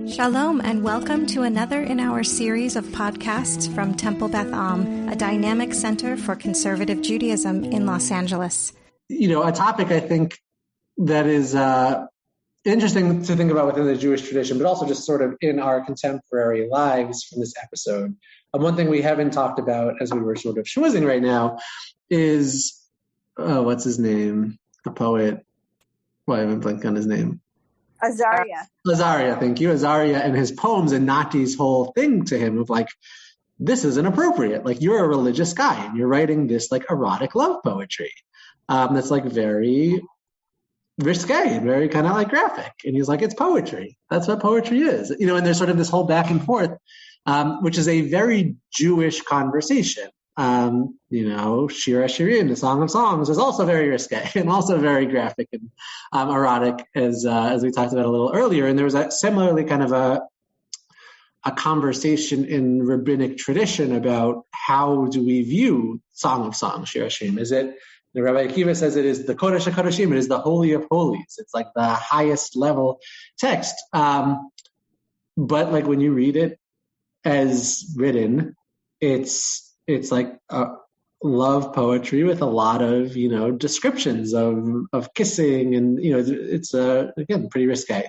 Shalom and welcome to another in our series of podcasts from Temple Beth Am, a dynamic center for conservative Judaism in Los Angeles. A topic I think that is interesting to think about within the Jewish tradition, but also just sort of in our contemporary lives from this episode. One thing we haven't talked about as we were sort of schmoozing right now is, what's his name? The poet. Well, I haven't blanked on his name. Azariah, thank you. Azariah and his poems and Nati's whole thing to him of like, this is inappropriate. Like, you're a religious guy and you're writing this like erotic love poetry. That's like very risque, very kind of like graphic. And he's like, it's poetry. That's what poetry is. And there's sort of this whole back and forth, which is a very Jewish conversation. Shir Hashirim, the Song of Songs, is also very risque and also very graphic and erotic, as we talked about a little earlier. And there was similarly kind of a conversation in rabbinic tradition about how do we view Song of Songs, Shir Hashirim. Is it, the Rabbi Akiva says it is the Kodesh HaKodeshim, it is the Holy of Holies. It's like the highest level text. But like when you read it as written, it's like love poetry with a lot of, descriptions of kissing and, it's again, pretty risque,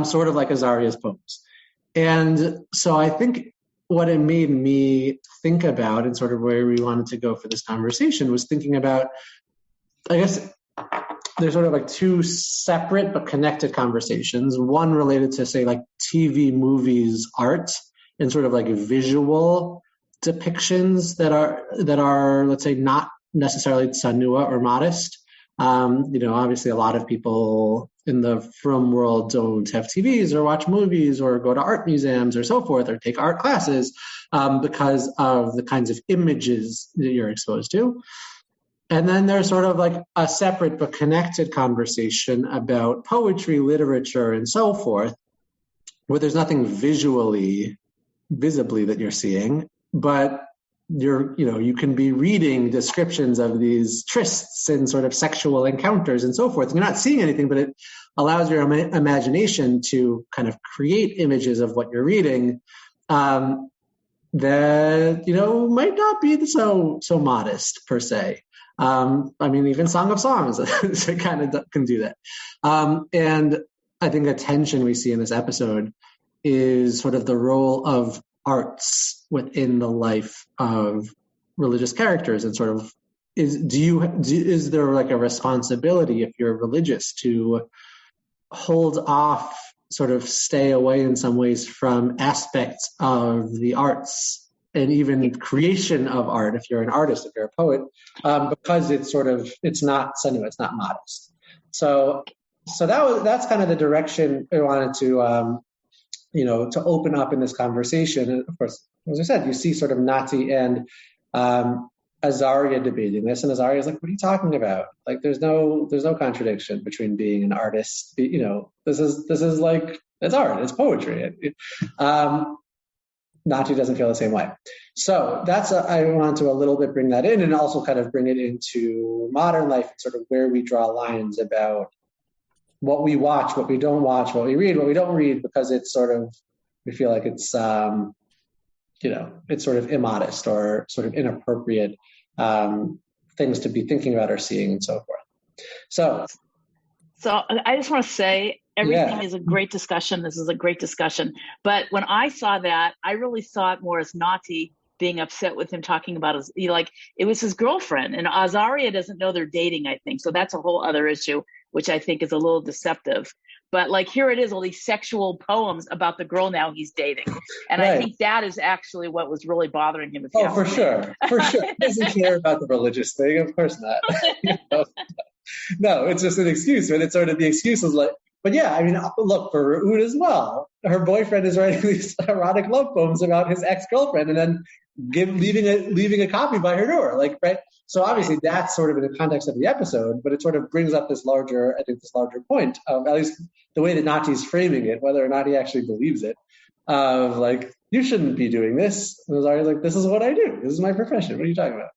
sort of like Azariah's poems. And so I think what it made me think about and sort of where we wanted to go for this conversation was thinking about, I guess there's sort of like two separate but connected conversations. One related to, say, like TV, movies, art, and sort of like visual depictions that are, let's say, not necessarily tsanua or modest. Obviously a lot of people in the frum world don't have TVs or watch movies or go to art museums or so forth or take art classes because of the kinds of images that you're exposed to. And then there's sort of like a separate but connected conversation about poetry, literature, and so forth, where there's nothing visibly that you're seeing, but you can be reading descriptions of these trysts and sort of sexual encounters and so forth. And you're not seeing anything, but it allows your imagination to kind of create images of what you're reading that, might not be so modest per se. Even Song of Songs kind of can do that. And I think the tension we see in this episode is sort of the role of arts within the life of religious characters, and sort of is there like a responsibility if you're religious to hold off, sort of stay away in some ways from aspects of the arts and even creation of art if you're an artist, if you're a poet, because it's not sanua, it's not modest. So that's kind of the direction I wanted to to open up in this conversation. And of course, as I said, you see sort of Nati and Azariah debating this, and Azariah is like, what are you talking about? Like, there's no contradiction between being an artist. This is like, it's art, it's poetry. Nati doesn't feel the same way. So I wanted to a little bit bring that in and also kind of bring it into modern life and sort of where we draw lines about what we watch, what we don't watch, what we read, what we don't read, because it's sort of, we feel like it's, it's sort of immodest or sort of inappropriate things to be thinking about or seeing and so forth. So I just want to say everything is a great discussion. This is a great discussion. But when I saw that, I really saw it more as Nati being upset with him talking about it was his girlfriend, and Azariah doesn't know they're dating, I think. So that's a whole other issue, which I think is a little deceptive. But like, here it is, all these sexual poems about the girl now he's dating. And right. I think that is actually what was really bothering him. For sure. He doesn't care about the religious thing. Of course not. No, it's just an excuse. And it's sort of, the excuse is like, but yeah, look, for Ruud as well. Her boyfriend is writing these erotic love poems about his ex-girlfriend and then leaving a copy by her door. Like, right? So obviously that's sort of in the context of the episode, but it sort of brings up this larger point, at least the way that Nati's framing it, whether or not he actually believes it, of like, you shouldn't be doing this. And Azariah's like, this is what I do. This is my profession. What are you talking about?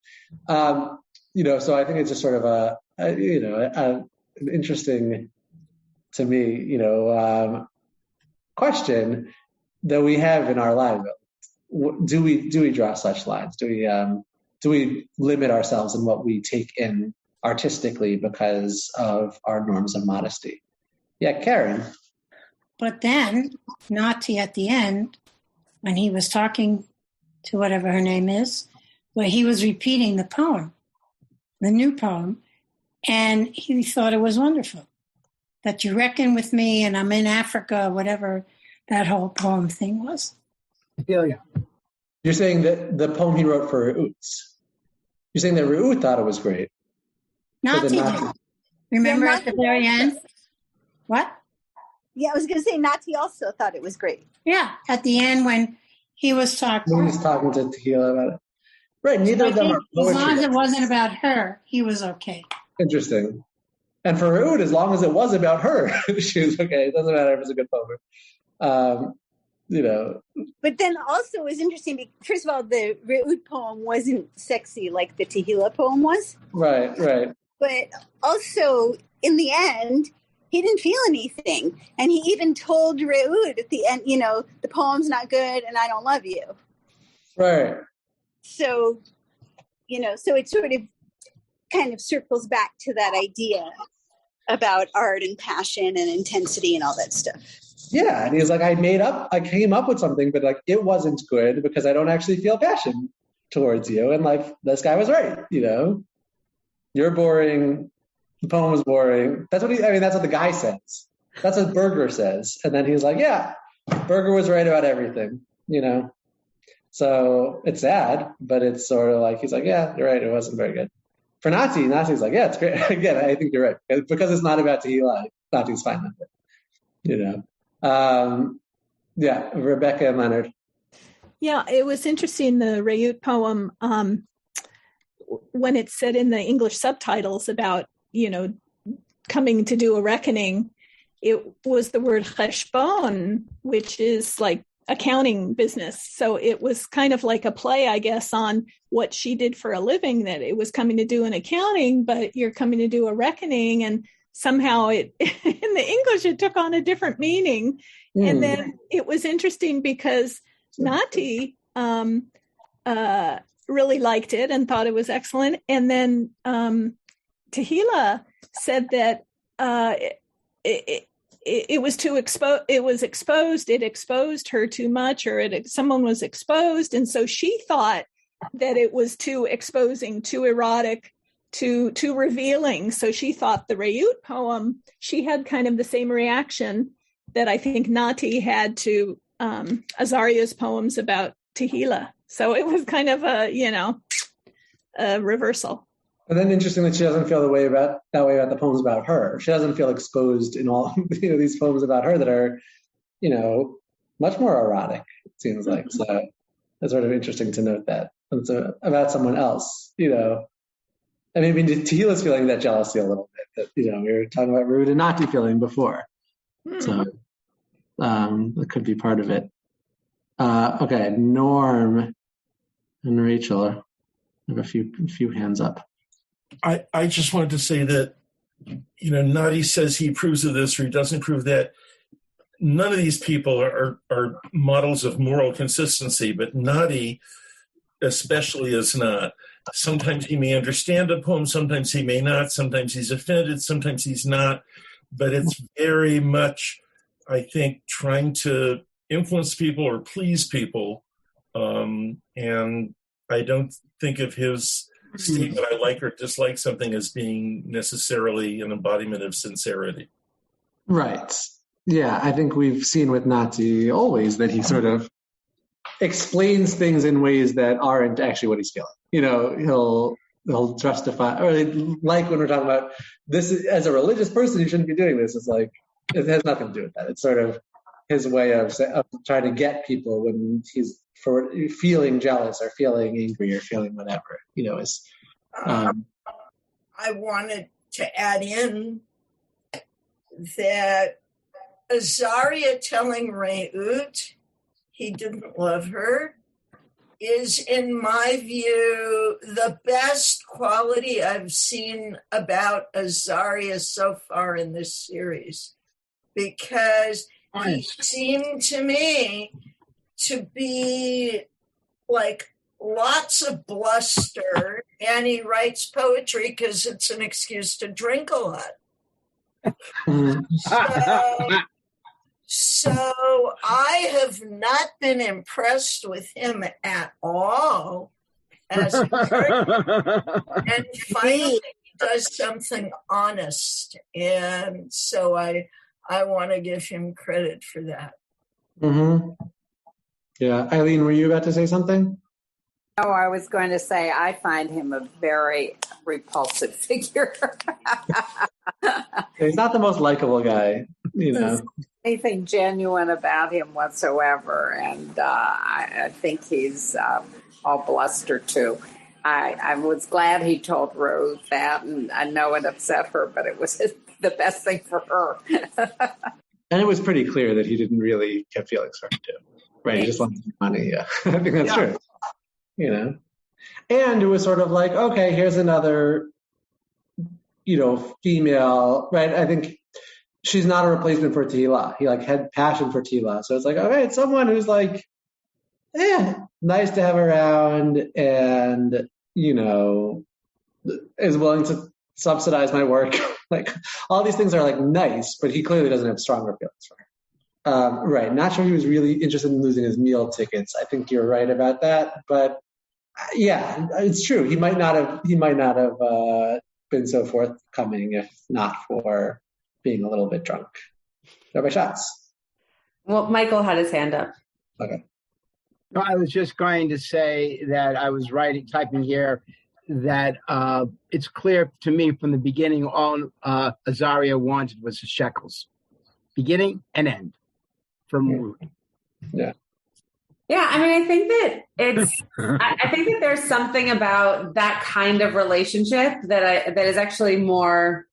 So I think it's just sort of an interesting, to me, question that we have in our lives. Do we draw such lines? Do we limit ourselves in what we take in artistically because of our norms of modesty? Yeah, Karen. But then, Nati at the end, when he was talking to whatever her name is, where he was repeating the poem, the new poem, and he thought it was wonderful. That you reckon with me and I'm in Africa, whatever that whole poem thing was. Yeah. You're saying that the poem he wrote for Re'ut's. You're saying that Re'ut thought it was great. Nati did. Remember at the very end? What? Yeah, I was going to say Nati also thought it was great. Yeah, at the end when he was talking. When he was talking to Tehillah about it. Right, neither of them are poetry. As long as it wasn't about her, he was okay. Interesting. And for Re'ut, as long as it was about her, she was okay. It doesn't matter if it's a good poem. But then also it was interesting because, first of all, the Re'ut poem wasn't sexy like the Tehillah poem was. Right. But also, in the end, he didn't feel anything. And he even told Re'ut at the end, the poem's not good and I don't love you. Right. So, so it sort of kind of circles back to that idea about art and passion and intensity and all that stuff. Yeah, and he was like, I came up with something, but like it wasn't good because I don't actually feel passion towards you. And like this guy was right, You're boring. The poem was boring. That's what the guy says. That's what Berger says. And then he's like, yeah, Berger was right about everything, So it's sad, but it's sort of like, he's like, yeah, you're right. It wasn't very good. For Nati's like, yeah, it's great. Again, I think you're right. Because it's not about Tehillah, Nati's fine with it, Rebecca and Leonard. Yeah, it was interesting, the Re'ut poem, when it said in the English subtitles about, coming to do a reckoning, it was the word cheshbon, which is like accounting business. So it was kind of like a play, I guess, on what she did for a living, that it was coming to do an accounting, but you're coming to do a reckoning. And somehow in the English, it took on a different meaning. And then it was interesting because Nati really liked it and thought it was excellent. And then Tehillah said that it was too exposed. It was exposed. It exposed her too much, or someone was exposed, and so she thought that it was too exposing, too erotic, too revealing. So she thought the Re'ut poem. She had kind of the same reaction that I think Nati had to Azariah's poems about Tehillah. So it was kind of a reversal. And then interesting that she doesn't feel that way about the poems about her. She doesn't feel exposed in all these poems about her that are, much more erotic, it seems like. So it's sort of interesting to note that. It's about someone else, And maybe Tehillah's feeling that jealousy a little bit. That, we were talking about Re'ut and Nati feeling before. So that could be part of it. Okay, Norm and Rachel have a few hands up. I just wanted to say that, Nati says he approves of this or he doesn't approve that. None of these people are models of moral consistency, but Nati especially is not. Sometimes he may understand a poem, sometimes he may not, sometimes he's offended, sometimes he's not. But it's very much, I think, trying to influence people or please people. And I don't think of his statement, I like or dislike something, as being necessarily an embodiment of sincerity. Right. Yeah, I think we've seen with Nati always that he sort of explains things in ways that aren't actually what he's feeling. He'll justify, or like when we're talking about this as a religious person, you shouldn't be doing this. It's like, it has nothing to do with that. It's sort of his way of trying to get people when he's feeling jealous or feeling angry or feeling whatever, I wanted to add in that Azariah telling Re'ut he didn't love her is, in my view, the best quality I've seen about Azariah so far in this series, because he seemed to me to be like lots of bluster, and he writes poetry because it's an excuse to drink a lot. So I have not been impressed with him at all as a character. And finally he does something honest. And so I want to give him credit for that. Mm-hmm. Yeah. Eileen, were you about to say something? No, I was going to say I find him a very repulsive figure. He's not the most likable guy, you know. Anything genuine about him whatsoever, and I think he's all bluster too. I was glad he told Rose that, and I know it upset her, but it was the best thing for her. And it was pretty clear that he didn't really get feelings for her too, right? He just wanted money. Yeah, I think that's true. You know, and it was sort of like, okay, here's another, you know, female, right? I think she's not a replacement for Tehillah. He like had passion for Tehillah. So it's like, okay, it's someone who's like, nice to have around and, you know, is willing to subsidize my work. Like all these things are like nice, but he clearly doesn't have stronger feelings for her. Right. Not sure he was really interested in losing his meal tickets. I think you're right about that. But yeah, it's true. He might not have been so forthcoming if not for being a little bit drunk. Rabbi Schatz. Well, Michael had his hand up. Okay. No, I was just going to say that I was typing here that it's clear to me from the beginning all Azaria wanted was the shekels, beginning and end, from root. Yeah. Yeah, I mean, I think that I think that there's something about that kind of relationship that is actually more,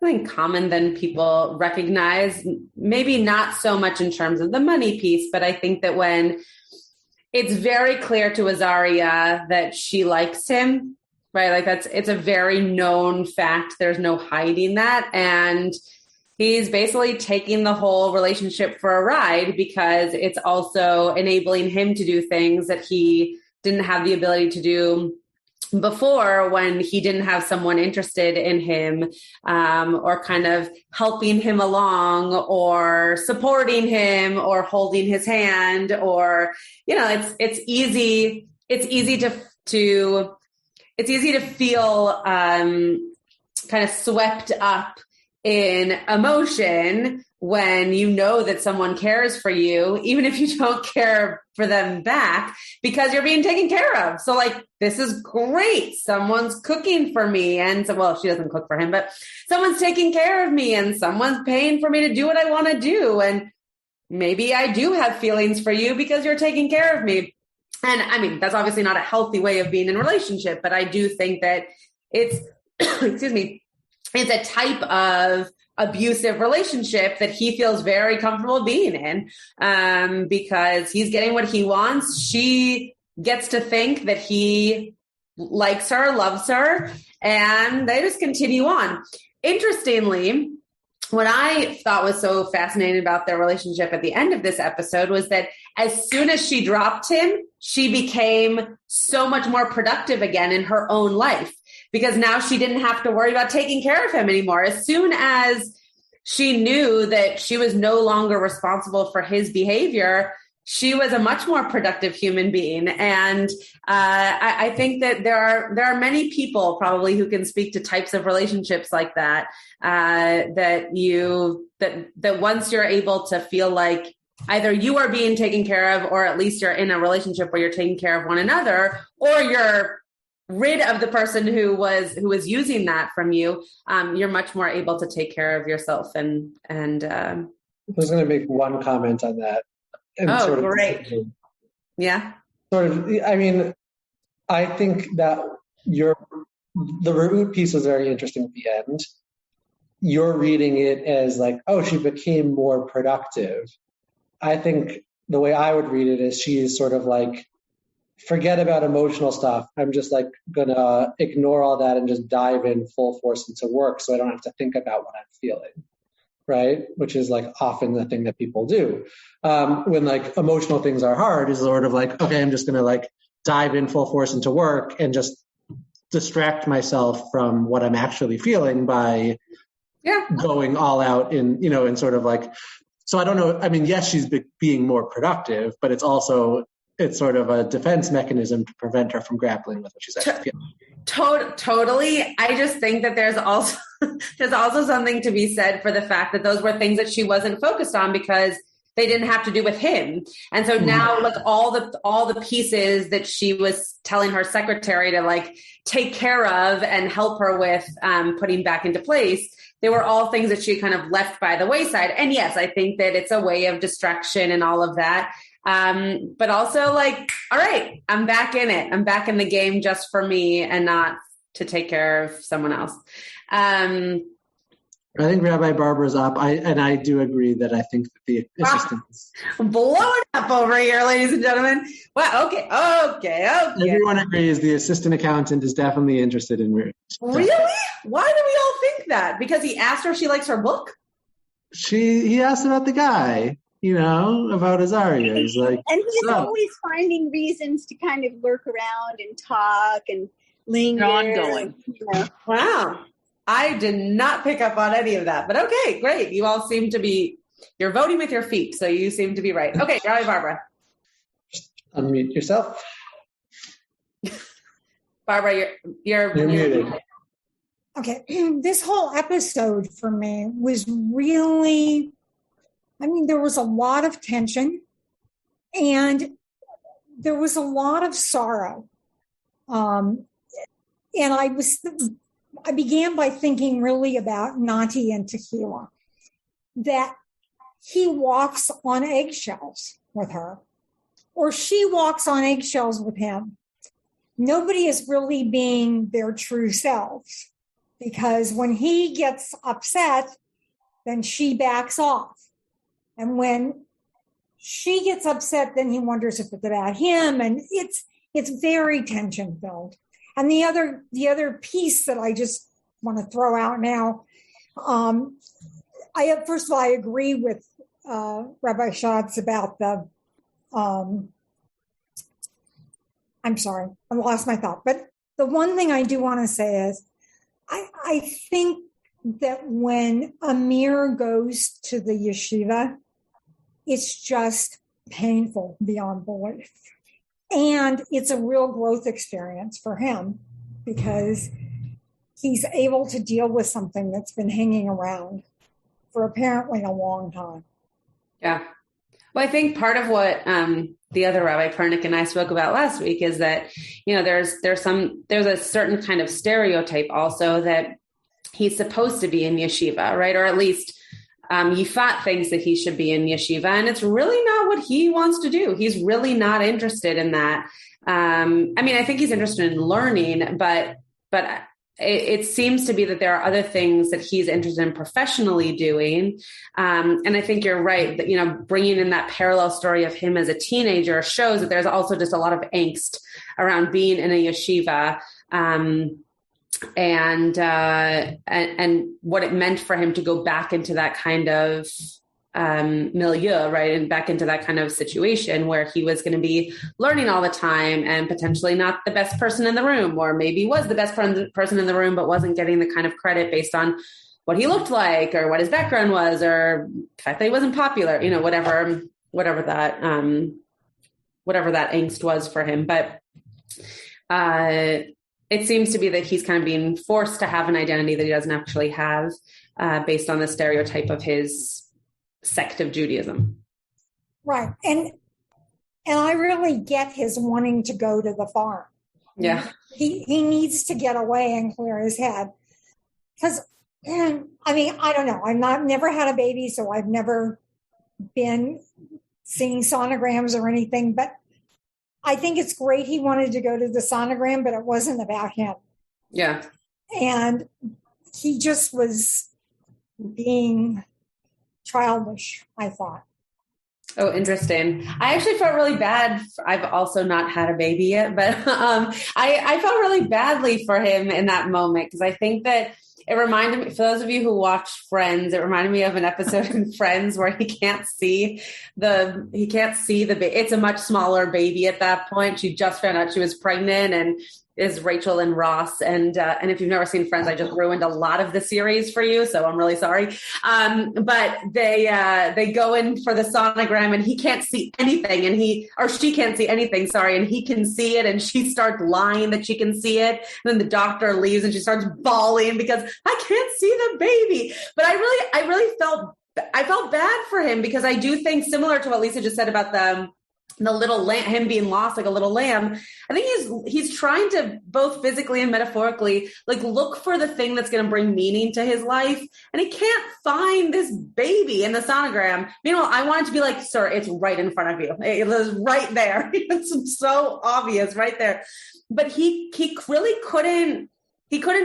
I think, common than people recognize. Maybe not so much in terms of the money piece, but I think that when it's very clear to Azaria that she likes him, right? Like it's a very known fact. There's no hiding that. And he's basically taking the whole relationship for a ride because it's also enabling him to do things that he didn't have the ability to do before when he didn't have someone interested in him or kind of helping him along or supporting him or holding his hand or, you know, it's easy to feel kind of swept up in emotion when you know that someone cares for you, even if you don't care for them back, because you're being taken care of. So like, this is great. Someone's cooking for me. And so, well, she doesn't cook for him, but someone's taking care of me and someone's paying for me to do what I want to do. And maybe I do have feelings for you because you're taking care of me. And I mean, that's obviously not a healthy way of being in a relationship, but I do think that it's, excuse me, it's a type of abusive relationship that he feels very comfortable being in because he's getting what he wants. She gets to think that he likes her, loves her, and they just continue on. Interestingly, what I thought was so fascinating about their relationship at the end of this episode was that as soon as she dropped him, she became so much more productive again in her own life because now she didn't have to worry about taking care of him anymore. As soon as she knew that she was no longer responsible for his behavior, she was a much more productive human being. And I think that there are many people probably who can speak to types of relationships like that, that once you're able to feel like either you are being taken care of, or at least you're in a relationship where you're taking care of one another, or you're rid of the person who was using that from you, you're much more able to take care of yourself. And I was going to make one comment on that. Great. Yeah. Sort of, I mean, I think that the Re'ut piece was very interesting at the end. You're reading it as like, oh, she became more productive. I think the way I would read it is she is sort of like, forget about emotional stuff. I'm just like gonna ignore all that and just dive in full force into work so I don't have to think about what I'm feeling. right? Which is like often the thing that people do. When like emotional things are hard is sort of like, okay, I'm just going to like dive in full force into work and just distract myself from what I'm actually feeling by going all out in, in sort of like, so I don't know. I mean, yes, she's being more productive, but it's also, it's sort of a defense mechanism to prevent her from grappling with what she's actually feeling. Totally. I just think that there's also something to be said for the fact that those were things that she wasn't focused on because they didn't have to do with him. And so now like all the pieces that she was telling her secretary to like take care of and help her with putting back into place, they were all things that she kind of left by the wayside. And yes, I think that it's a way of distraction and all of that. But also like, all right, I'm back in it. I'm back in the game just for me and not to take care of someone else. I think Rabbi Barbara's up. I do agree that I think that the assistants blowing up over here, ladies and gentlemen. Well, okay. Everyone agrees the assistant accountant is definitely interested in Ruth. Really? Why do we all think that? Because he asked her if she likes her book? He asked about the guy, about Azaria. He's like, and he's always finding reasons to kind of lurk around and talk and linger. Ongoing. Wow. I did not pick up on any of that, but okay, great. You all seem to be, you're voting with your feet, so you seem to be right. Okay, Rabbi Barbara. Unmute yourself. Barbara, you're muted. Okay, this whole episode for me was really, there was a lot of tension and there was a lot of sorrow. And I began by thinking really about Nati and Tequila, that he walks on eggshells with her, or she walks on eggshells with him. Nobody is really being their true selves, because when he gets upset, then she backs off. And when she gets upset, then he wonders if it's about him. And it's very tension filled. And the other piece that I just want to throw out now, first of all, I agree with Rabbi Schatz about the, I'm sorry, I lost my thought. But the one thing I do want to say is, I think that when Amir goes to the yeshiva, it's just painful beyond belief. And it's a real growth experience for him because he's able to deal with something that's been hanging around for apparently a long time. Yeah. Well, I think part of what the other Rabbi Pernick and I spoke about last week is that, there's a certain kind of stereotype also that he's supposed to be in yeshiva, right? Or at least Yifat thinks that he should be in yeshiva, and it's really not what he wants to do. He's really not interested in that. I think he's interested in learning, but it seems to be that there are other things that he's interested in professionally doing. And I think you're right that, bringing in that parallel story of him as a teenager shows that there's also just a lot of angst around being in a yeshiva. And what it meant for him to go back into that kind of milieu, right? And back into that kind of situation where he was going to be learning all the time and potentially not the best person in the room, or maybe was the best person in the room, but wasn't getting the kind of credit based on what he looked like or what his background was, or the fact that he wasn't popular, whatever that angst was for him. But, it seems to be that he's kind of being forced to have an identity that he doesn't actually have, based on the stereotype of his sect of Judaism. Right. And I really get his wanting to go to the farm. Yeah. He needs to get away and clear his head. Because, I don't know. I've never had a baby, so I've never been seeing sonograms or anything, but I think it's great he wanted to go to the sonogram, but it wasn't about him. Yeah. And he just was being childish, I thought. Oh, interesting. I actually felt really bad. I've also not had a baby yet, but I felt really badly for him in that moment, because I think that It reminded me, for those of you who watch Friends, it reminded me of an episode in Friends where he can't see the baby. It's a much smaller baby at that point. She just found out she was pregnant, and is Rachel and Ross. And if you've never seen Friends, I just ruined a lot of the series for you, so I'm really sorry. But they go in for the sonogram, and he can't see anything, she can't see anything, sorry, and he can see it, and she starts lying that she can see it. And then the doctor leaves, and she starts bawling because I can't see the baby. But I really felt bad for him, because I do think, similar to what Lisa just said about the little lamb, him being lost like a little lamb, I think he's trying to, both physically and metaphorically, like, look for the thing that's going to bring meaning to his life. And he can't find this baby in the sonogram. Meanwhile, I wanted to be like, sir, it's right in front of you. It was right there. It's so obvious right there. But he really couldn't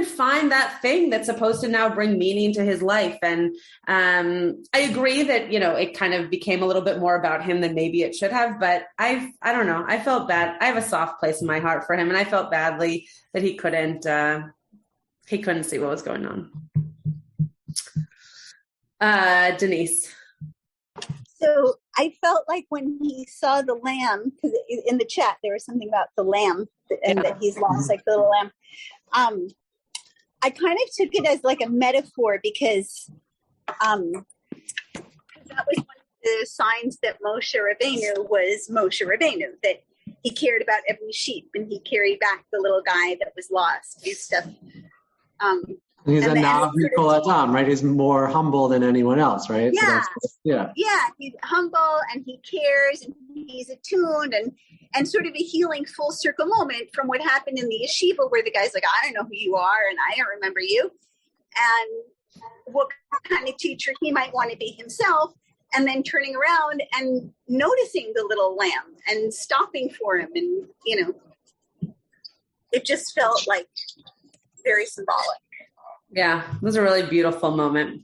find that thing that's supposed to now bring meaning to his life. And I agree that, it kind of became a little bit more about him than maybe it should have. But I don't know. I felt bad. I have a soft place in my heart for him. And I felt badly that he couldn't see what was going on. Denise. So I felt like when he saw the lamb, because in the chat, there was something about the lamb and that he's lost, like the little lamb. I kind of took it as like a metaphor, because that was one of the signs that Moshe Rabbeinu was Moshe Rabbeinu, that he cared about every sheep, and he carried back the little guy that was lost and stuff. He's a Nav Mikol Adam, right? He's more humble than anyone else, right? Yeah. So yeah, he's humble, and he cares, and he's attuned, and sort of a healing full circle moment from what happened in the yeshiva, where the guy's like, I don't know who you are, and I don't remember you, and what kind of teacher he might want to be himself, and then turning around and noticing the little lamb and stopping for him, and it just felt like very symbolic. Yeah, it was a really beautiful moment.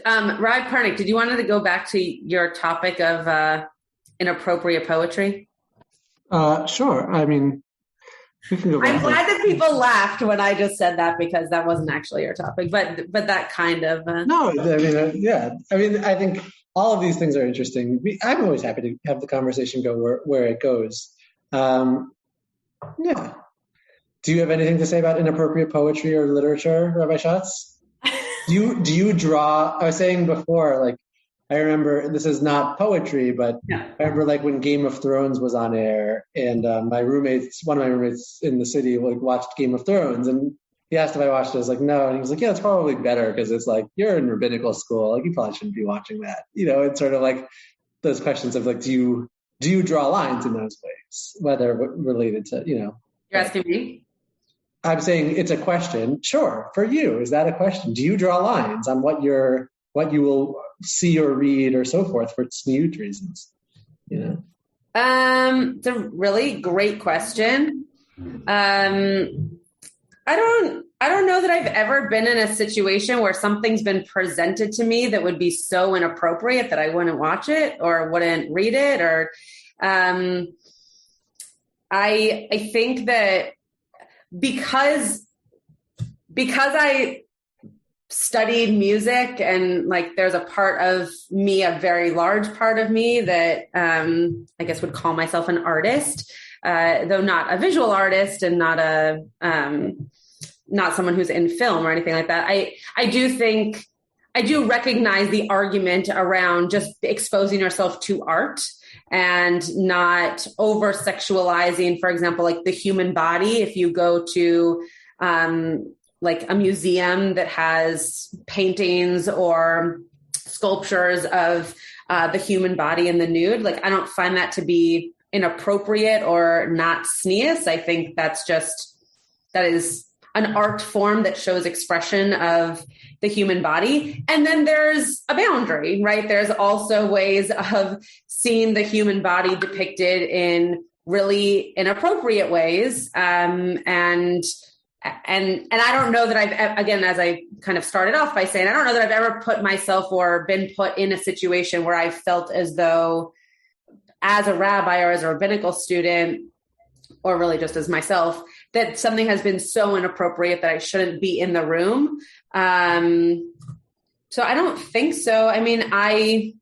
Rabbi Pernick, did you want to go back to your topic of inappropriate poetry? Sure. I mean, we can go back. I'm glad that people laughed when I just said that, because that wasn't actually your topic, but that kind of. No, I mean, yeah. I mean, I think all of these things are interesting. I'm always happy to have the conversation go where it goes. Yeah. Do you have anything to say about inappropriate poetry or literature, Rabbi Schatz? Do you draw? I was saying before, like, I remember, this is not poetry, but I remember, like, when Game of Thrones was on air, and one of my roommates in the city, like, watched Game of Thrones, and he asked if I watched it. I was like, no, and he was like, yeah, it's probably better, because it's like, you're in rabbinical school, like, you probably shouldn't be watching that. It's sort of like those questions of, like, do you draw lines in those ways, whether related to, You're asking me? I'm saying it's a question. Sure. For you, is that a question? Do you draw lines on what you will see or read or so forth for tzniut reasons? It's a really great question. I don't know that I've ever been in a situation where something's been presented to me that would be so inappropriate that I wouldn't watch it or wouldn't read it. Or I think that because I studied music, and, like, there's a part of me, a very large part of me, that I guess would call myself an artist, though not a visual artist, and not someone who's in film or anything like that. I do recognize the argument around just exposing yourself to art and not over-sexualizing, for example, like the human body. If you go to like a museum that has paintings or sculptures of the human body in the nude, like, I don't find that to be inappropriate or not tznius. I think that is an art form that shows expression of the human body. And then there's a boundary, right? There's also ways of seeing the human body depicted in really inappropriate ways. And I don't know that I've, again, as I kind of started off by saying, I don't know that I've ever put myself or been put in a situation where I felt as though, as a rabbi or as a rabbinical student, or really just as myself, that something has been so inappropriate that I shouldn't be in the room. So I don't think so. I mean, I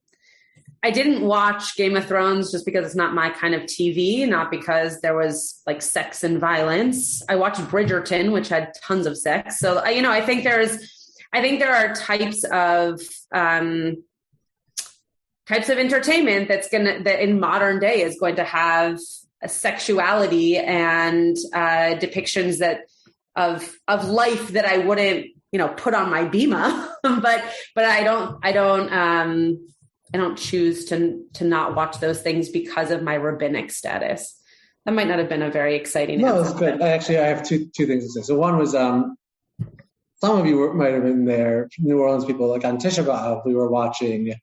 didn't watch Game of Thrones just because it's not my kind of TV, not because there was like sex and violence. I watched Bridgerton, which had tons of sex. So, I think there are types of entertainment that in modern day is going to have a sexuality and depictions of life that I wouldn't, put on my bima, but I don't choose to not watch those things because of my rabbinic status. That might not have been a very exciting answer. No, it's good. Actually, I have two things to say. So one was, some of you might have been there, New Orleans people, like on Tisha B'Av, we were watching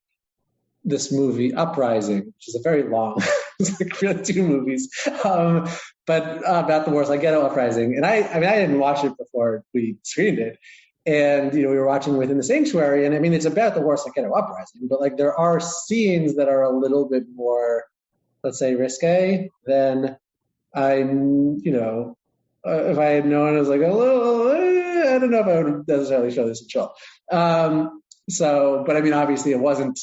this movie, Uprising, which is a very long, it's like really 2 movies, but about the Warsaw Ghetto Uprising. And I didn't watch it before we screened it. And, we were watching within the sanctuary, and it's about the Warsaw Ghetto Uprising, but like there are scenes that are a little bit more, let's say, risque than if I had known, I was like, I don't know if I would necessarily show this in shul. But obviously it wasn't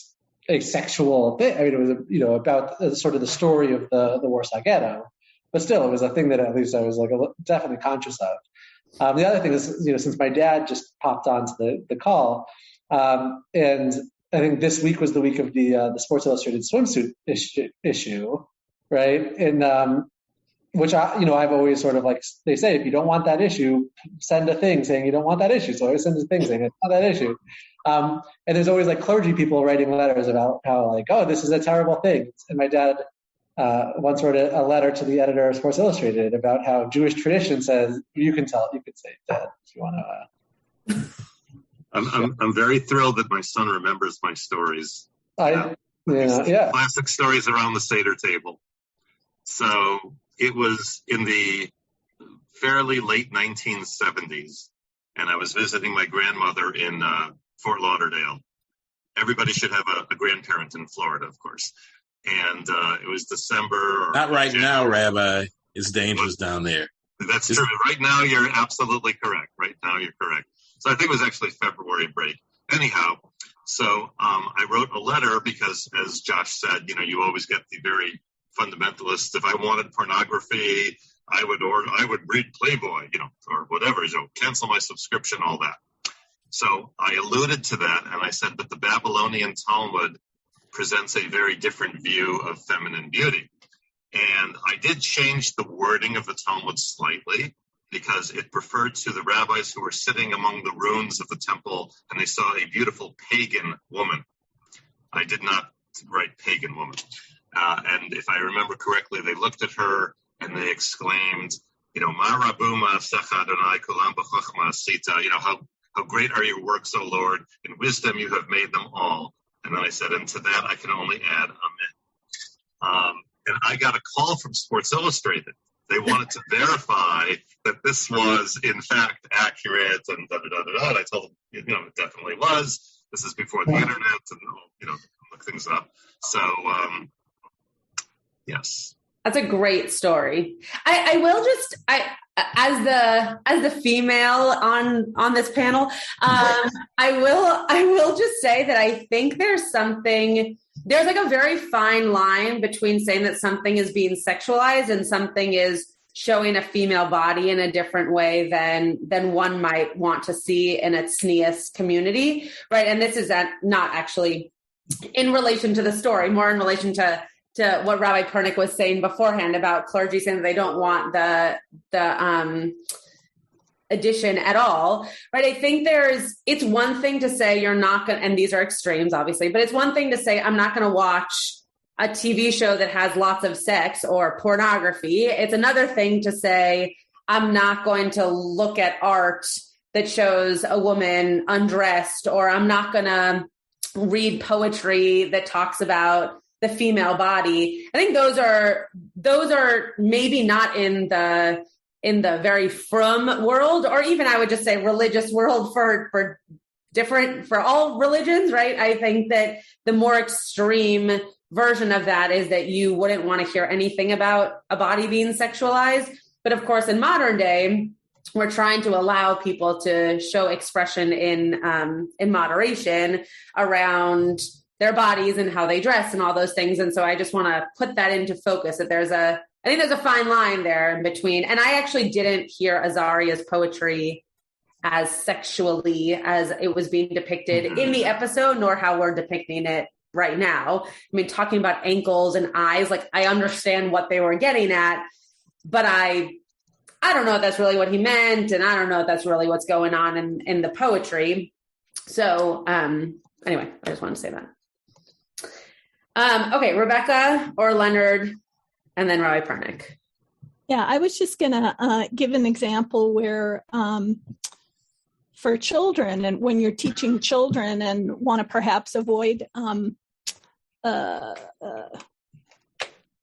a sexual thing. It was, about sort of the story of the Warsaw Ghetto, but still it was a thing that at least I was like definitely conscious of. The other thing is, since my dad just popped onto the call, and I think this week was the week of the Sports Illustrated swimsuit issue, right? And which I've always sort of like, they say, if you don't want that issue, send a thing saying you don't want that issue. So I always send a thing saying it's not that issue. And there's always like clergy people writing letters about how like, oh, this is a terrible thing. And my dad once wrote a letter to the editor of Sports Illustrated about how Jewish tradition says you can say that if you want to. I'm very thrilled that my son remembers my stories. Classic stories around the Seder table. So it was in the fairly late 1970s, and I was visiting my grandmother in Fort Lauderdale. Everybody should have a grandparent in Florida, of course. And it was December. Not right now, Rabbi. It's dangerous down there. That's true. Right now, you're absolutely correct. Right now, you're correct. So I think it was actually February break. Anyhow, so I wrote a letter because, as Josh said, you always get the very fundamentalists. If I wanted pornography, I would read Playboy, or whatever, cancel my subscription, all that. So I alluded to that, and I said that the Babylonian Talmud presents a very different view of feminine beauty. And I did change the wording of the Talmud slightly because it referred to the rabbis who were sitting among the ruins of the temple and they saw a beautiful pagan woman. I did not write pagan woman. And if I remember correctly, they looked at her and they exclaimed, Ma rabuma secha Adonai kulam b'chochma asita, how great are your works, O Lord, in wisdom you have made them all. And then I said, and to that I can only add amen. And I got a call from Sports Illustrated. They wanted to verify that this was, in fact, accurate and da-da-da-da-da. And I told them, it definitely was. This is before the internet and, look things up. So, yes. That's a great story. I will just, as the female on this panel, I will just say that I think there's like a very fine line between saying that something is being sexualized and something is showing a female body in a different way than one might want to see in a tznius community, right? And this is not actually in relation to the story, more in relation to what Rabbi Pernick was saying beforehand about clergy saying that they don't want the addition at all, right? I think it's one thing to say you're not going to, and these are extremes, obviously, but it's one thing to say, I'm not going to watch a TV show that has lots of sex or pornography. It's another thing to say, I'm not going to look at art that shows a woman undressed, or I'm not going to read poetry that talks about the female body. I think those are maybe not in the very frum world, or even I would just say religious world for all religions, right? I think that the more extreme version of that is that you wouldn't want to hear anything about a body being sexualized. But of course, in modern day, we're trying to allow people to show expression in moderation around their bodies and how they dress and all those things. And so I just want to put that into focus, that I think there's a fine line there in between. And I actually didn't hear Azaria's poetry as sexually as it was being depicted in the episode, nor how we're depicting it right now. I mean, talking about ankles and eyes, like I understand what they were getting at, but I don't know if that's really what he meant. And I don't know if that's really what's going on in the poetry. So anyway, I just wanted to say that. Okay, Rebecca or Leonard, and then Rabbi Pernick. Yeah, I was just going to give an example where for children, and when you're teaching children and want to perhaps avoid the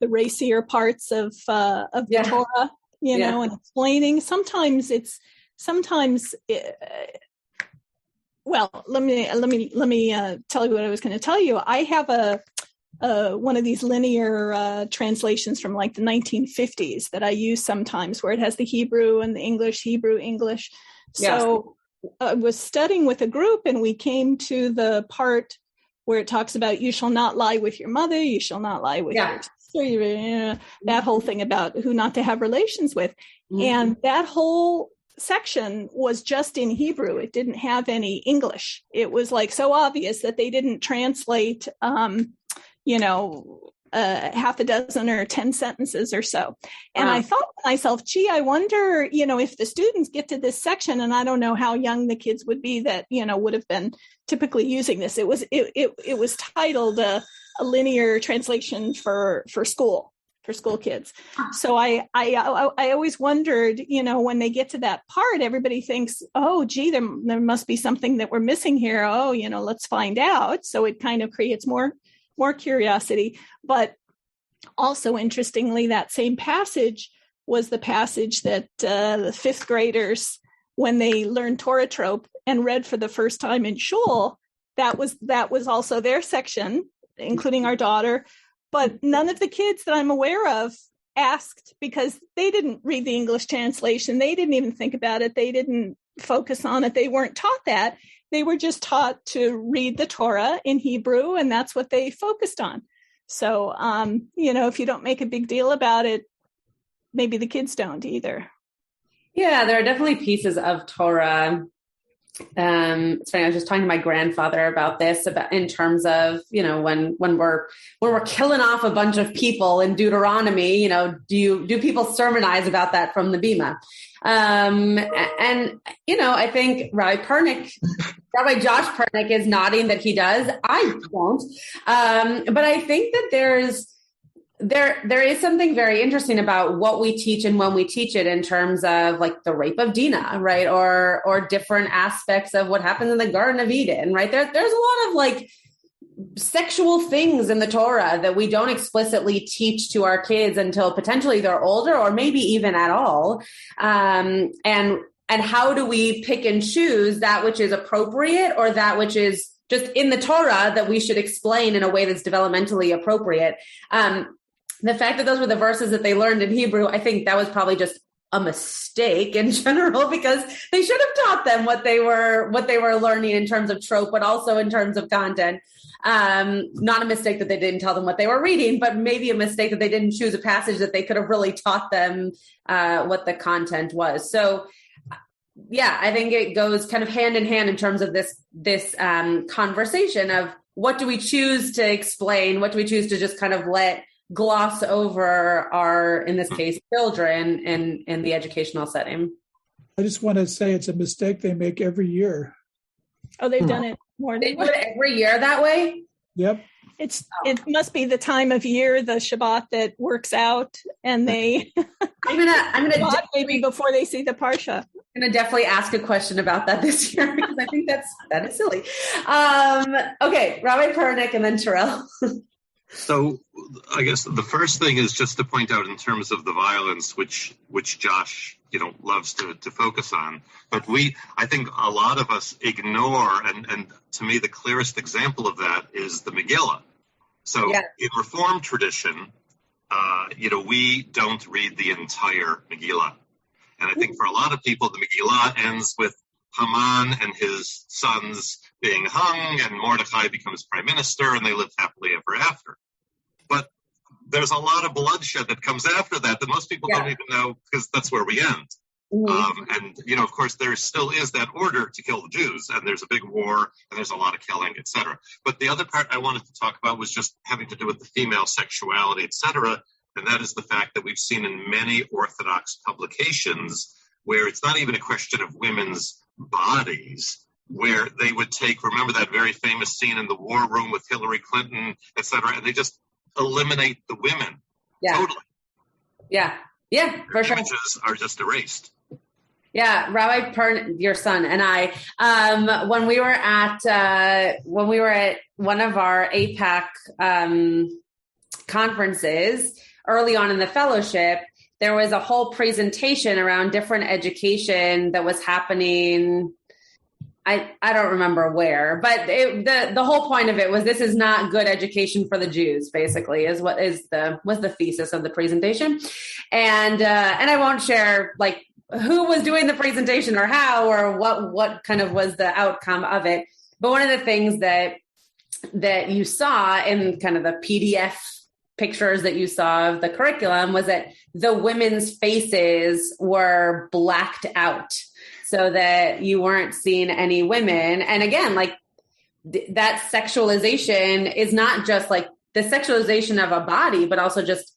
racier parts of the Torah, you know, and explaining. Well, let me tell you what I was going to tell you. I have one of these linear translations from like the 1950s that I use sometimes, where it has the Hebrew and the English, Hebrew, English. So I was studying with a group, and we came to the part where it talks about you shall not lie with your mother, you shall not lie with your sister, that whole thing about who not to have relations with. And that whole section was just in Hebrew. It didn't have any English. It was like so obvious that they didn't translate, half a dozen or 10 sentences or so. And I thought to myself, gee, I wonder, if the students get to this section, and I don't know how young the kids would be that, would have been typically using this. It was titled a linear translation for school kids. So I always wondered, when they get to that part, everybody thinks, oh, gee, there must be something that we're missing here. Oh, let's find out. So it kind of creates more curiosity. But also, interestingly, that same passage was the passage that the fifth graders, when they learned Torah trope and read for the first time in shul, that was also their section, including our daughter. But none of the kids that I'm aware of asked, because they didn't read the English translation. They didn't even think about it. They didn't focus on it. They weren't taught that. They were just taught to read the Torah in Hebrew, and that's what they focused on. So, if you don't make a big deal about it, maybe the kids don't either. Yeah, there are definitely pieces of Torah. It's funny, I was just talking to my grandfather about this, in terms of, when we're killing off a bunch of people in Deuteronomy, do people sermonize about that from the Bima? I think Rabbi Josh Pernick is nodding that he does. I don't. But I think that there is something very interesting about what we teach and when we teach it, in terms of like the rape of Dinah, right? Or different aspects of what happens in the Garden of Eden, right? There's a lot of like sexual things in the Torah that we don't explicitly teach to our kids until potentially they're older, or maybe even at all. And how do we pick and choose that which is appropriate, or that which is just in the Torah that we should explain in a way that's developmentally appropriate? The fact that those were the verses that they learned in Hebrew, I think that was probably just a mistake in general, because they should have taught them what they were learning in terms of trope, but also in terms of content. Not a mistake that they didn't tell them what they were reading, but maybe a mistake that they didn't choose a passage that they could have really taught them what the content was. So yeah, I think it goes kind of hand in hand in terms of this conversation of what do we choose to explain, what do we choose to just kind of let gloss over our, in this case, children in the educational setting. I just want to say it's a mistake they make every year. Oh, they've done it more. They do it every year that way? Yep. It must be the time of year, the Shabbat, that works out, and they I'm gonna maybe before they see the Parsha. I'm gonna definitely ask a question about that this year, because I think that is silly. Okay, Rabbi Pernick and then Terrell. So I guess the first thing is just to point out in terms of the violence, which Josh, loves to focus on. But I think a lot of us ignore, and to me, the clearest example of that is the Megillah. So in Reform tradition, we don't read the entire Megillah. And I think for a lot of people, the Megillah ends with Haman and his sons being hung, and Mordecai becomes prime minister, and they live happily ever after. But there's a lot of bloodshed that comes after that most people don't even know, because that's where we end. And, of course, there still is that order to kill the Jews, and there's a big war, and there's a lot of killing, etc. But the other part I wanted to talk about was just having to do with the female sexuality, etc., and that is the fact that we've seen in many Orthodox publications where it's not even a question of women's bodies, where they would remember that very famous scene in the war room with Hillary Clinton, etc., and they just eliminate the women. Yeah. Totally. Yeah, for sure. Images are just erased. Yeah, Rabbi Pernick, your son, and I, when we were at one of our APAC conferences early on in the fellowship, there was a whole presentation around different education that was happening. I don't remember where, but the whole point of it was this is not good education for the Jews, basically, was the thesis of the presentation. And I won't share like who was doing the presentation or how or what kind of was the outcome of it. But one of the things that you saw in kind of the PDF pictures that you saw of the curriculum was that the women's faces were blacked out so that you weren't seeing any women. And again, like that sexualization is not just like the sexualization of a body, but also just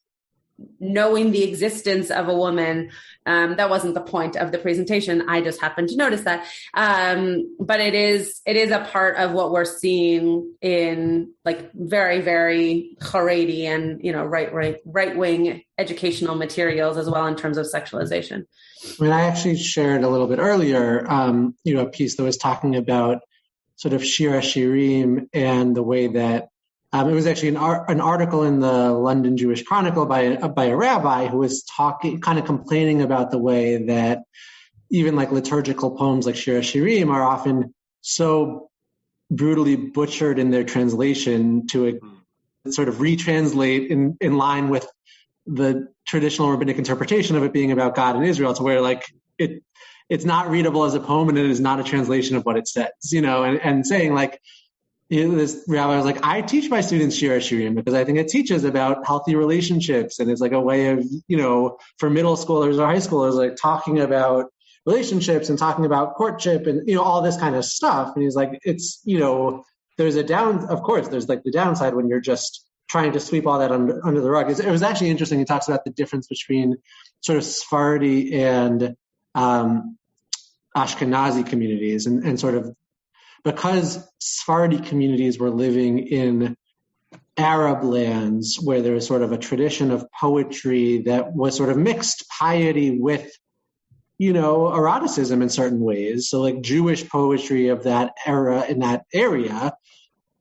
knowing the existence of a woman. That wasn't the point of the presentation. I just happened to notice that. But it is a part of what we're seeing in like very, very Haredi and, right wing educational materials as well in terms of sexualization. I mean, I actually shared a little bit earlier, a piece that was talking about sort of Shir HaShirim and the way that it was actually an article in the London Jewish Chronicle by a rabbi who was kind of complaining about the way that even like liturgical poems like Shir HaShirim are often so brutally butchered in their translation to sort of retranslate in line with the traditional rabbinic interpretation of it being about God and Israel, to where like it's not readable as a poem and it is not a translation of what it says, and saying like, this rabbi was like, I teach my students Shir HaShirim because I think it teaches about healthy relationships, and it's like a way of, for middle schoolers or high schoolers, like talking about relationships and talking about courtship and, all this kind of stuff. And he's like, it's, there's of course, there's like the downside when you're just trying to sweep all that under the rug. It was actually interesting. He talks about the difference between sort of Sephardi and Ashkenazi communities and sort of, because Sephardi communities were living in Arab lands where there was sort of a tradition of poetry that was sort of mixed piety with, eroticism in certain ways. So like Jewish poetry of that era in that area,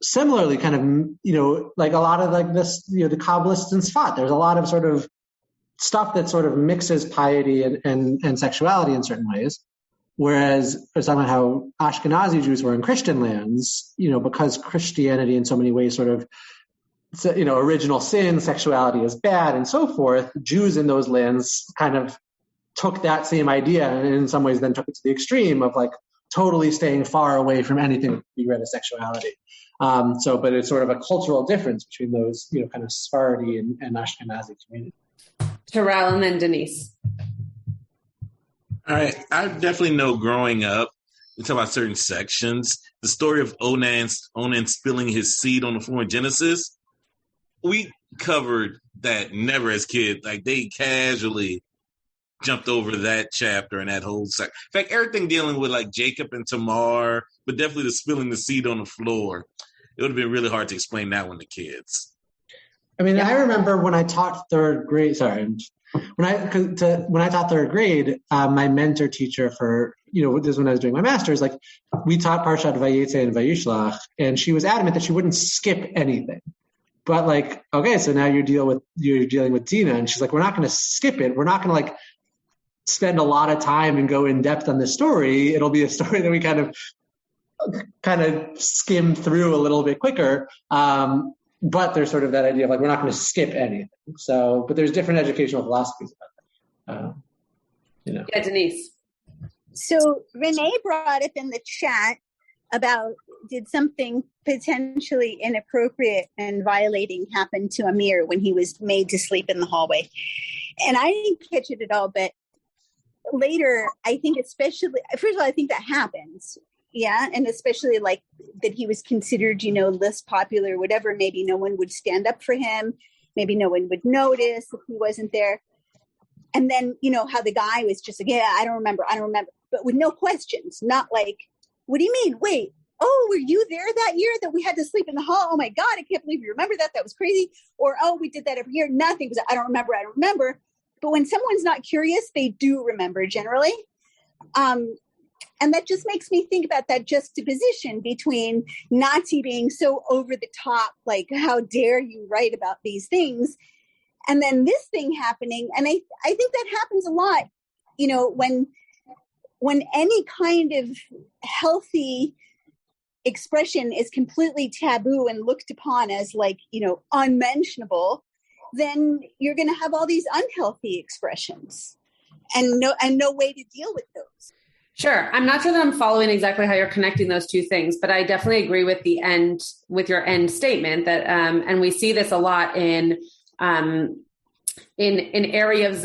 similarly kind of, like a lot of like this, the Kabbalists in Sfat, there's a lot of sort of stuff that sort of mixes piety and sexuality in certain ways. Whereas I was talking about how Ashkenazi Jews were in Christian lands, because Christianity in so many ways sort of, original sin, sexuality is bad and so forth, Jews in those lands kind of took that same idea and in some ways then took it to the extreme of like totally staying far away from anything that could be read as sexuality. But it's sort of a cultural difference between those, kind of Sephardi and Ashkenazi communities. Terrell and then Denise. All right. I definitely know growing up, we talk about certain sections, the story of Onan spilling his seed on the floor in Genesis. We covered that never as kids. Like they casually jumped over that chapter and that whole section. In fact, everything dealing with like Jacob and Tamar, but definitely the spilling the seed on the floor. It would have been really hard to explain that one to kids. I mean, I remember when I taught third grade, when I taught third grade, my mentor teacher for, this is when I was doing my master's, like we taught Parshat Vayetze and Vayishlach, and she was adamant that she wouldn't skip anything. But like, okay, so now you're dealing with Dina, and she's like, we're not going to skip it. We're not going to like spend a lot of time and go in depth on the story. It'll be a story that we kind of skim through a little bit quicker. but there's sort of that idea of like, we're not going to skip anything. So, but there's different educational philosophies about that. Yeah, Denise. So Renee brought up in the chat about, did something potentially inappropriate and violating happen to Amir when he was made to sleep in the hallway? And I didn't catch it at all, but later, I think especially, first of all, I think that happens. Yeah. And especially like that he was considered, less popular, whatever. Maybe no one would stand up for him. Maybe no one would notice if he wasn't there. And then, how the guy was just like, yeah, I don't remember. But with no questions, not like, what do you mean? Wait, oh, were you there that year that we had to sleep in the hall? Oh my God, I can't believe you remember that. That was crazy. Or, oh, we did that every year. Nothing, because I don't remember. But when someone's not curious, they do remember generally. And that just makes me think about that juxtaposition between Nazi being so over the top, like, how dare you write about these things? And then this thing happening. And I think that happens a lot, when any kind of healthy expression is completely taboo and looked upon as like, unmentionable, then you're going to have all these unhealthy expressions and no way to deal with those. Sure. I'm not sure that I'm following exactly how you're connecting those two things, but I definitely agree with your end statement that, and we see this a lot in areas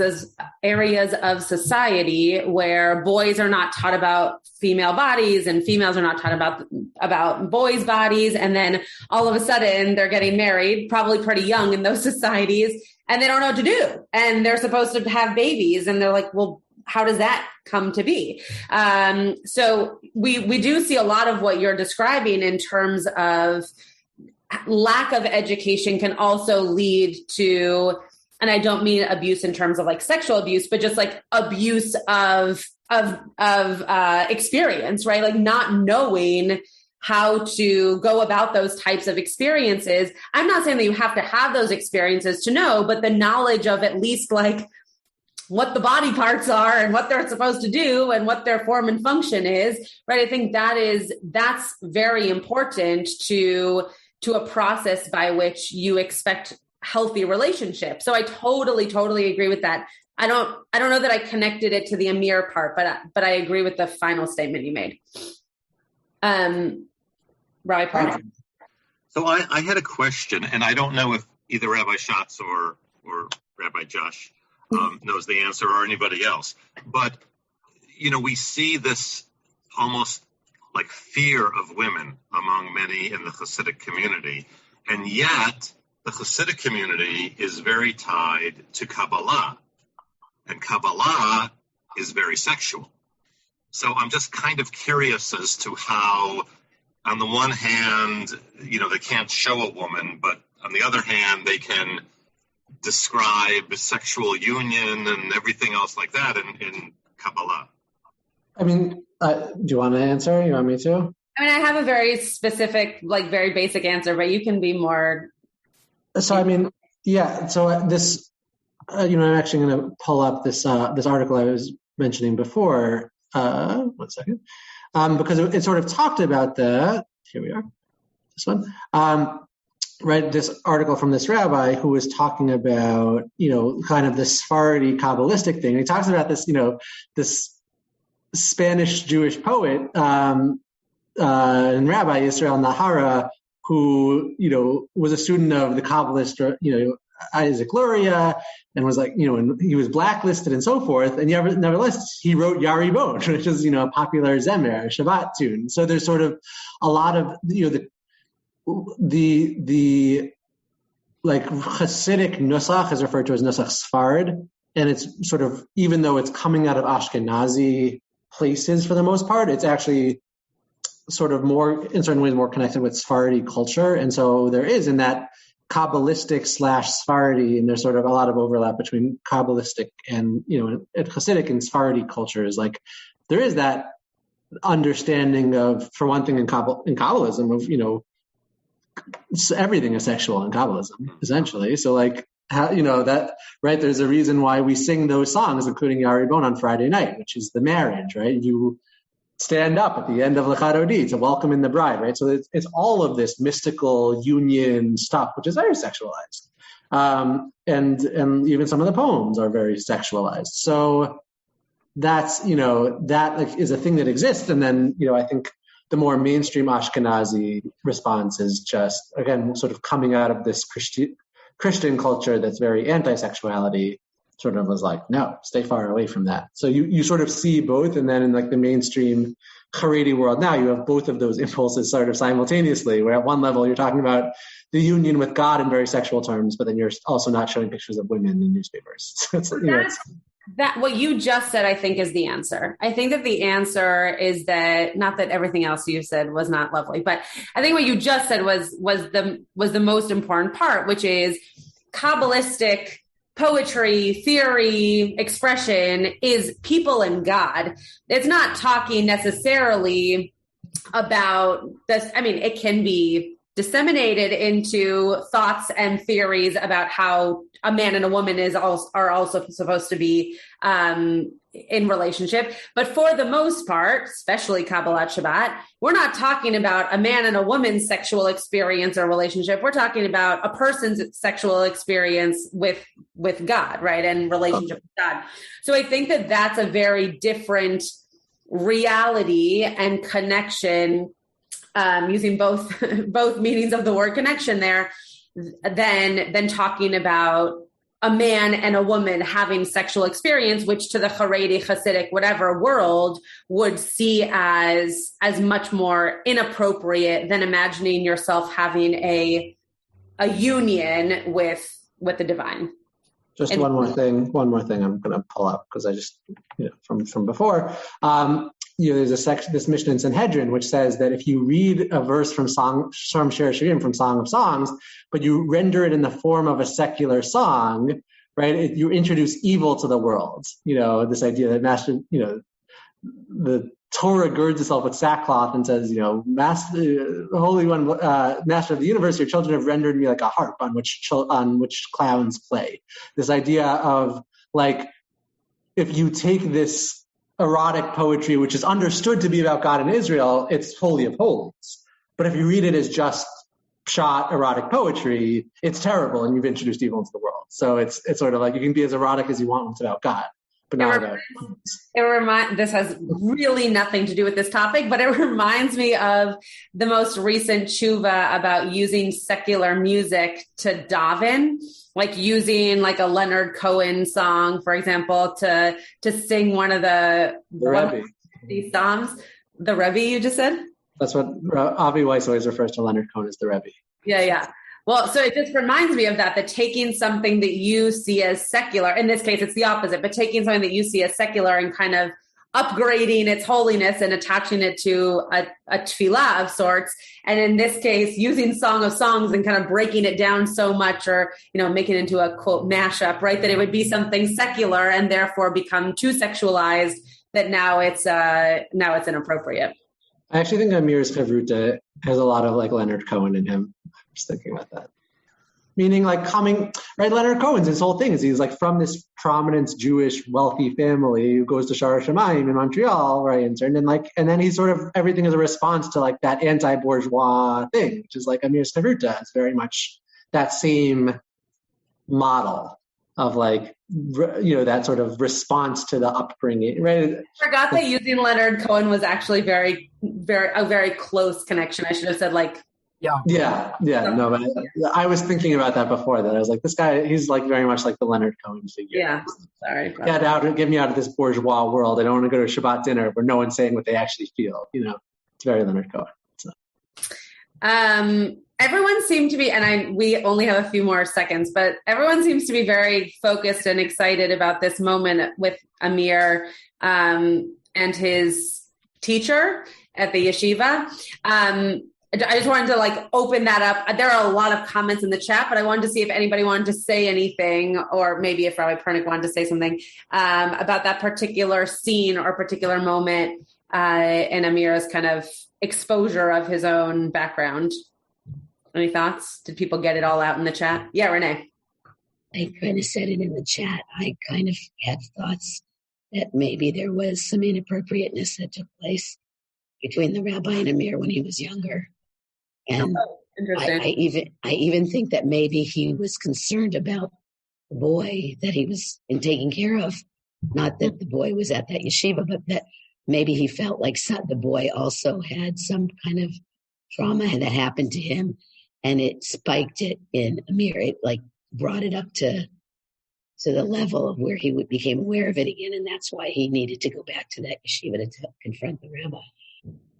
of society where boys are not taught about female bodies and females are not taught about boys' bodies. And then all of a sudden they're getting married, probably pretty young in those societies, and they don't know what to do. And they're supposed to have babies. And they're like, well, how does that come to be? So we do see a lot of what you're describing in terms of lack of education can also lead to, and I don't mean abuse in terms of like sexual abuse, but just like abuse of experience, right? Like not knowing how to go about those types of experiences. I'm not saying that you have to have those experiences to know, but the knowledge of at least like what the body parts are and what they're supposed to do and what their form and function is, right? I think that's very important to a process by which you expect healthy relationships. So I totally agree with that. I don't know that I connected it to the Amir part, but I agree with the final statement you made. Rabbi. So I had a question, and I don't know if either Rabbi Schatz or Rabbi Josh knows the answer, or anybody else. But, we see this almost like fear of women among many in the Hasidic community. And yet the Hasidic community is very tied to Kabbalah. And Kabbalah is very sexual. So I'm just kind of curious as to how, on the one hand, they can't show a woman, but on the other hand, they can describe sexual union and everything else like that in Kabbalah. I mean, do you want to answer? You want me to? I mean, I have a very specific, like very basic answer, but you can be more. So, I mean, yeah. So this, I'm actually going to pull up this article I was mentioning before. 1 second. Because it sort of talked about that. Here we are. This one. Right, this article from this rabbi who was talking about, kind of the Sephardi Kabbalistic thing. And he talks about this, this Spanish Jewish poet and Rabbi Israel Nahara, who, was a student of the Kabbalist, Isaac Luria, and was like, and he was blacklisted and so forth. And nevertheless, he wrote Yari Bon, which is, a popular Zemer, Shabbat tune. So there's sort of a lot of, the like Hasidic nusach is referred to as nusach Sfard, and it's sort of, even though it's coming out of Ashkenazi places for the most part, it's actually sort of more, in certain ways, more connected with Sephardi culture. And so there is in that Kabbalistic / Sephardi, and there's sort of a lot of overlap between Kabbalistic and, Hasidic and Sephardi cultures. Like there is that understanding of, for one thing, in Kabbalism of, everything is sexual in Kabbalism, essentially. So like, how, that, right, there's a reason why we sing those songs, including Yari Bon on Friday night, which is the marriage, right? stand up at the end of Lecha Dodi to welcome in the bride, right? So it's all of this mystical union stuff, which is very sexualized. And even some of the poems are very sexualized. So that's, that like is a thing that exists. And then, I think the more mainstream Ashkenazi response is just, again, sort of coming out of this Christian culture that's very anti-sexuality, sort of was like, no, stay far away from that. So you sort of see both, and then in like the mainstream Haredi world now, you have both of those impulses sort of simultaneously, where at one level you're talking about the union with God in very sexual terms, but then you're also not showing pictures of women in newspapers. That what you just said, I think, is the answer. I think that the answer is that, not that everything else you said was not lovely, but I think what you just said was the most important part, which is Kabbalistic poetry, theory, expression is people and God. It's not talking necessarily about this. I mean, it can be disseminated into thoughts and theories about how a man and a woman are also supposed to be in relationship. But for the most part, especially Kabbalat Shabbat, we're not talking about a man and a woman's sexual experience or relationship. We're talking about a person's sexual experience with God, right? And relationship with God. So I think that that's a very different reality and connection, using both meanings of the word connection there, than talking about a man and a woman having sexual experience, which to the Haredi, Hasidic, whatever world would see as much more inappropriate than imagining yourself having a union with the divine. Just one more thing I'm going to pull up, because I just, from before, there's a section, this Mishnah in Sanhedrin, which says that if you read a verse from Song of Songs, but you render it in the form of a secular song, right, you introduce evil to the world. This idea that the Torah girds itself with sackcloth and says, Master, Holy One, Master of the universe, your children have rendered me like a harp on which clowns play. This idea of like, if you take this erotic poetry, which is understood to be about God and Israel, it's holy of holies. But if you read it as just pshat erotic poetry, it's terrible, and you've introduced evil into the world. So it's sort of like, you can be as erotic as you want when it's about God, but not about. This has really nothing to do with this topic, but it reminds me of the most recent tshuva about using secular music to daven, like using like a Leonard Cohen song, for example, to sing one of these psalms. The Rabbi, you just said? That's what Avi Weiss always refers to Leonard Cohen as, the Rabbi. Yeah. Well, so it just reminds me of that taking something that you see as secular, in this case, it's the opposite, but taking something that you see as secular and kind of upgrading its holiness and attaching it to a tefillah of sorts. And in this case, using Song of Songs and kind of breaking it down so much, or, making it into a quote mashup, right? That it would be something secular and therefore become too sexualized that now it's inappropriate. I actually think Amir's Chavruta has a lot of like Leonard Cohen in him. I'm just thinking about that. Meaning like right? Leonard Cohen's, his whole thing is he's like from this prominent Jewish wealthy family who goes to Shara Shamayim in Montreal, right? And then he's sort of, everything is a response to like that anti-bourgeois thing, which is like Amir's Chavruta. It's very much that same model of like, that sort of response to the upbringing, right? I forgot that using Leonard Cohen was actually a very close connection. I should have said like, Yeah. No, but I was thinking about that before. That I was like, this guy, he's like very much like the Leonard Cohen figure. Yeah, sorry. Get me out of this bourgeois world. I don't want to go to a Shabbat dinner where no one's saying what they actually feel. It's very Leonard Cohen. So. Everyone seemed to be, and we only have a few more seconds, but everyone seems to be very focused and excited about this moment with Amir and his teacher at the yeshiva. I just wanted to like open that up. There are a lot of comments in the chat, but I wanted to see if anybody wanted to say anything, or maybe if Rabbi Pernick wanted to say something about that particular scene or particular moment in Amir's kind of exposure of his own background. Any thoughts? Did people get it all out in the chat? Yeah, Renee. I kind of said it in the chat. I kind of had thoughts that maybe there was some inappropriateness that took place between the rabbi and Amir when he was younger. And Interesting. I even think that maybe he was concerned about the boy that he was taking care of. Not that the boy was at that yeshiva, but that maybe he felt like the boy also had some kind of trauma that happened to him, and it spiked it in Amir. It like brought it up to the level of where he became aware of it again, and that's why he needed to go back to that yeshiva to confront the rabbi.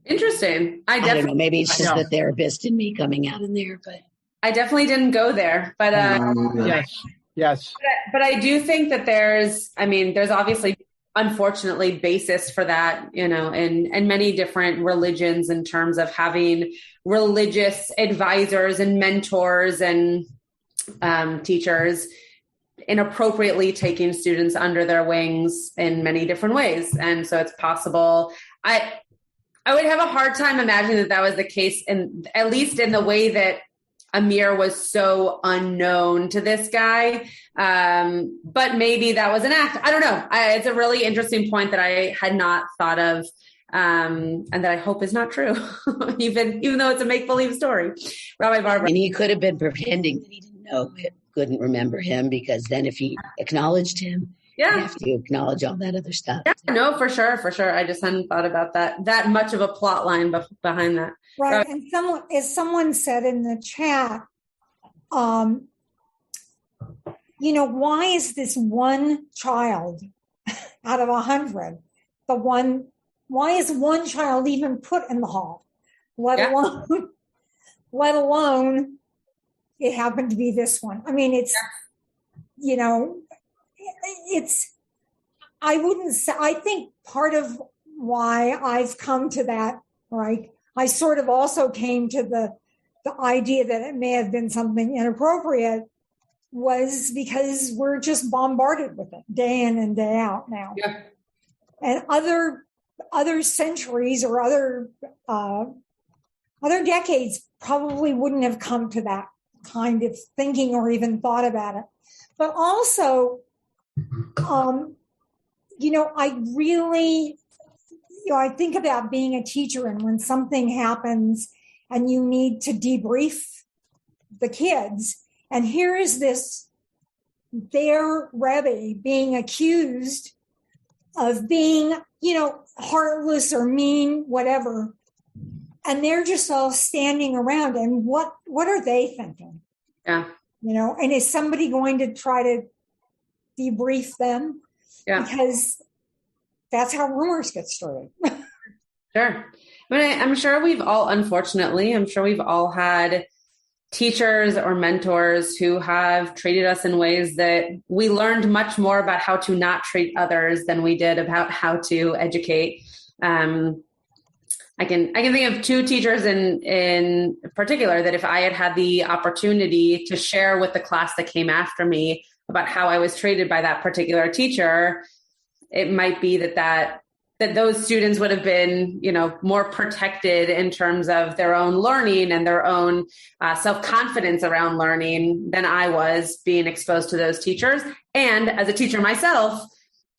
Interesting. I don't know. Maybe it's just the therapist in me coming out in there, but I definitely didn't go there. But yes. But I do think that there's obviously, unfortunately, basis for that, in many different religions in terms of having religious advisors and mentors and teachers inappropriately taking students under their wings in many different ways. And so it's possible. I would have a hard time imagining that was the case, at least in the way that Amir was so unknown to this guy. But maybe that was an act. I don't know. It's a really interesting point that I had not thought of, and that I hope is not true, even though it's a make-believe story. Rabbi Barbara. And he could have been pretending that he didn't know it, couldn't remember him, because then if he acknowledged him, you have to acknowledge all that other stuff. Yeah, no, for sure. I just hadn't thought about that much of a plot line behind that. Right. And as someone said in the chat, why is this one child out of 100, why is one child even put in the hall, let alone it happened to be this one? I mean, I think part of why I've come to that, right? I sort of also came to the idea that it may have been something inappropriate was because we're just bombarded with it day in and day out now. Yeah. And other centuries or other decades probably wouldn't have come to that kind of thinking or even thought about it. But also, I think about being a teacher, and when something happens and you need to debrief the kids, and here is their Rabbi being accused of being, heartless or mean, whatever. And they're just all standing around, and what are they thinking? Yeah. And is somebody going to try to debrief them? Yeah. Because that's how rumors get started. Sure. I'm sure we've all had teachers or mentors who have treated us in ways that we learned much more about how to not treat others than we did about how to educate. I can think of two teachers in particular that if I had the opportunity to share with the class that came after me about how I was treated by that particular teacher, it might be that those students would have been, more protected in terms of their own learning and their own self-confidence around learning than I was being exposed to those teachers. And as a teacher myself,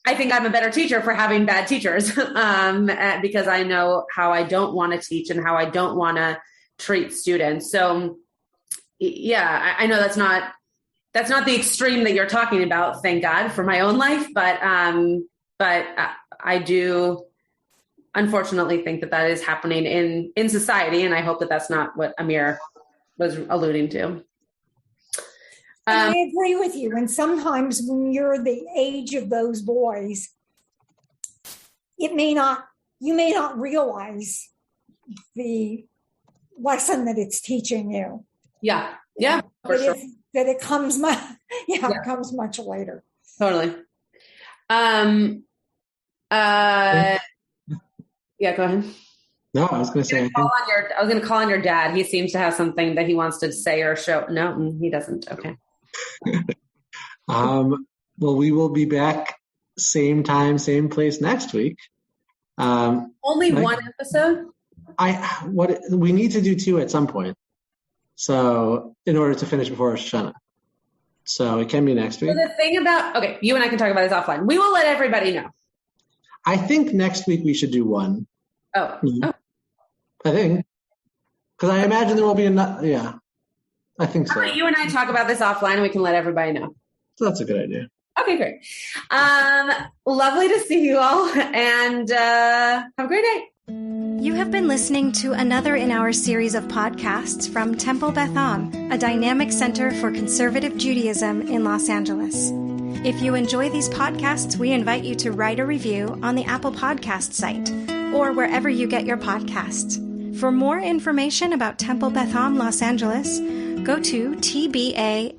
I think I'm a better teacher for having bad teachers because I know how I don't want to teach and how I don't want to treat students. So yeah, I know that's not the extreme that you're talking about, thank God, for my own life, but I do unfortunately think that is happening in society, and I hope that that's not what Amir was alluding to. I agree with you. And sometimes when you're the age of those boys, you may not realize the lesson that it's teaching you. Yeah. Yeah. For sure. It comes much later. Totally. Yeah, go ahead. No, I was going to say. I was going to call on your dad. He seems to have something that he wants to say or show. No, he doesn't. Okay. Well, we will be back same time, same place next week. Only one episode? We need to do 2 at some point. So in order to finish before Rosh Hashanah. So it can be next week. So the thing about, you and I can talk about this offline. We will let everybody know. I think next week we should do 1. Oh. I think. Because I imagine there will be another. Yeah, I think so. How about you and I talk about this offline and we can let everybody know? So that's a good idea. Okay, great. Lovely to see you all, and have a great day. You have been listening to another in our series of podcasts from Temple Beth Am, a dynamic center for conservative Judaism in Los Angeles. If you enjoy these podcasts, we invite you to write a review on the Apple Podcast site or wherever you get your podcasts. For more information about Temple Beth Am Los Angeles, go to tbala.org.